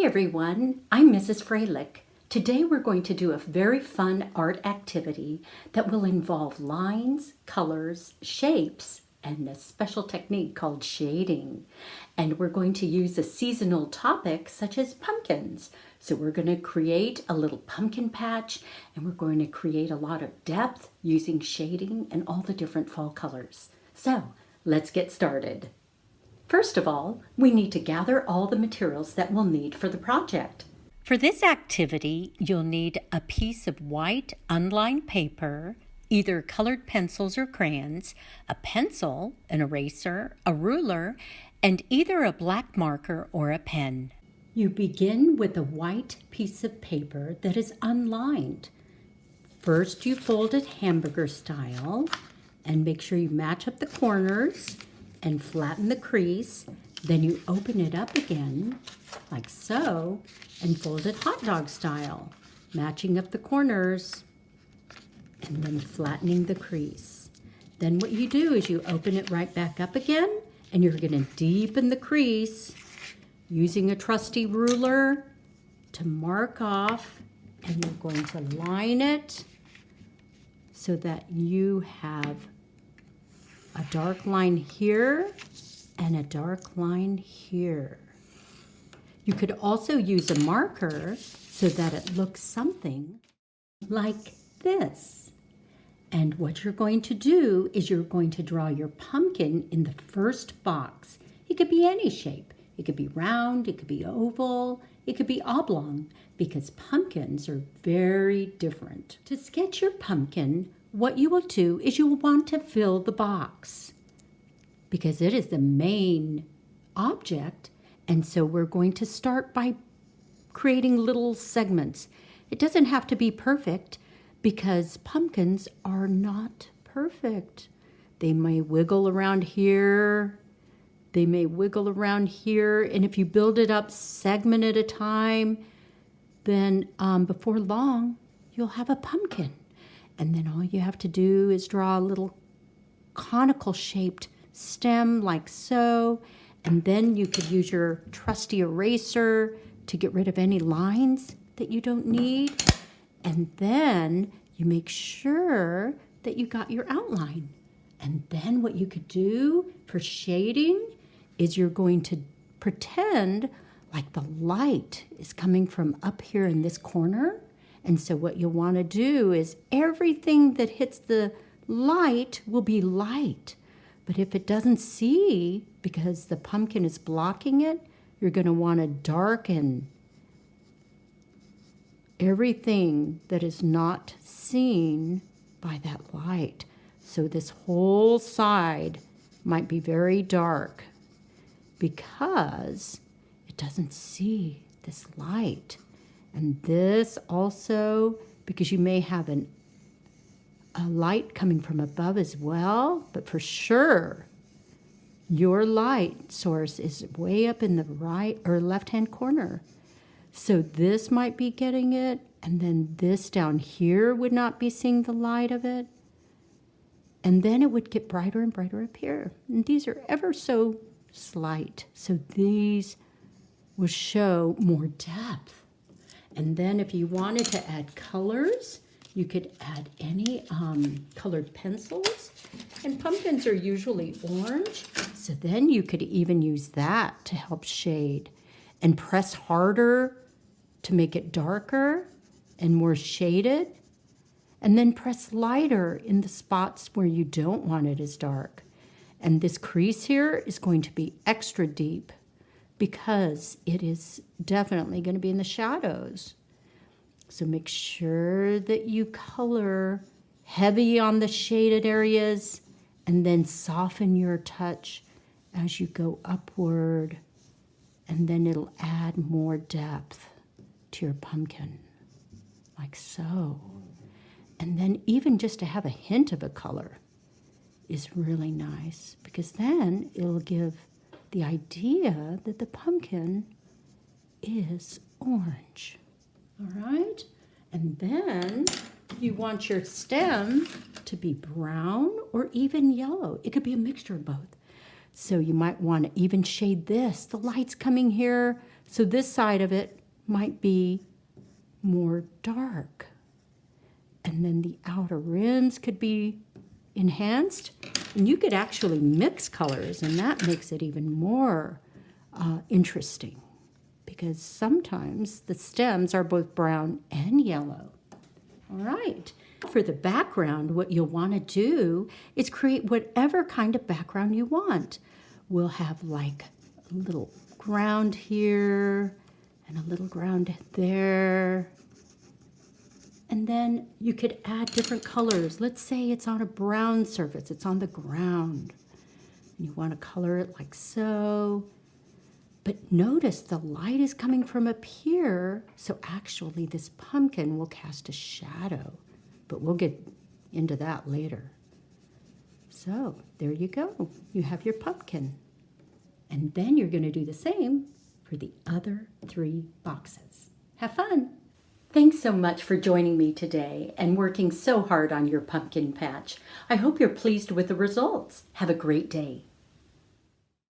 everyone, I'm Mrs. Freilich. Today we're going to do a very fun art activity that will involve lines, colors, shapes, and a special technique called shading. And we're going to use a seasonal topic such as pumpkins. So we're going to create a little pumpkin patch, and we're going to create a lot of depth using shading and all the different fall colors. So let's get started. First of all, we need to gather all the materials that we'll need for the project. For this activity, you'll need a piece of white unlined paper, either colored pencils or crayons, a pencil, an eraser, a ruler, and either a black marker or a pen. You begin with a white piece of paper that is unlined. First, you fold it hamburger style and make sure you match up the corners and flatten the crease. Then you open it up again, like so, and fold it hot dog style, matching up the corners and then flattening the crease. Then what you do is you open it right back up again, and you're going to deepen the crease using a trusty ruler to mark off, and you're going to line it so that you have a dark line here and a dark line here. You could also use a marker so that it looks something like this. And what you're going to do is you're going to draw your pumpkin in the first box. It could be any shape. It could be round, it could be oval, it could be oblong, because pumpkins are very different. To sketch your pumpkin, what you will do is you will want to fill the box because it is the main object. And so we're going to start by creating little segments. It doesn't have to be perfect because pumpkins are not perfect. They may wiggle around here. They may wiggle around here. And if you build it up segment at a time, then before long, you'll have a pumpkin. And then all you have to do is draw a little conical shaped stem like so. And then you could use your trusty eraser to get rid of any lines that you don't need. And then you make sure that you got your outline. And then what you could do for shading is you're going to pretend like the light is coming from up here in this corner. And so what you'll want to do is everything that hits the light will be light. But if it doesn't see, because the pumpkin is blocking it, you're going to want to darken everything that is not seen by that light. So this whole side might be very dark because it doesn't see this light. And this also, because you may have a light coming from above as well, but for sure, your light source is way up in the right or left-hand corner. So this might be getting it, and then this down here would not be seeing the light of it. And then it would get brighter and brighter up here. And these are ever so slight. So these will show more depth. And then if you wanted to add colors, you could add any colored pencils. And pumpkins are usually orange, so then you could even use that to help shade. And press harder to make it darker and more shaded. And then press lighter in the spots where you don't want it as dark. And this crease here is going to be extra deep because it is definitely going to be in the shadows. So make sure that you color heavy on the shaded areas and then soften your touch as you go upward. And then it'll add more depth to your pumpkin, like so. And then even just to have a hint of a color is really nice because then it'll give the idea that the pumpkin is orange. All right, and then you want your stem to be brown or even yellow. It could be a mixture of both. So you might want to even shade this. The light's coming here, so this side of it might be more dark. And then the outer rims could be enhanced. And you could actually mix colors, and that makes it even more interesting, because sometimes the stems are both brown and yellow. All right. For the background, what you'll want to do is create whatever kind of background you want. We'll have like a little ground here and a little ground there. And then you could add different colors. Let's say it's on a brown surface, it's on the ground. And you want to color it like so. But notice the light is coming from up here, so actually this pumpkin will cast a shadow. But we'll get into that later. So there you go. You have your pumpkin. And then you're going to do the same for the other 3 boxes. Have fun! Thanks so much for joining me today and working so hard on your pumpkin patch. I hope you're pleased with the results. Have a great day.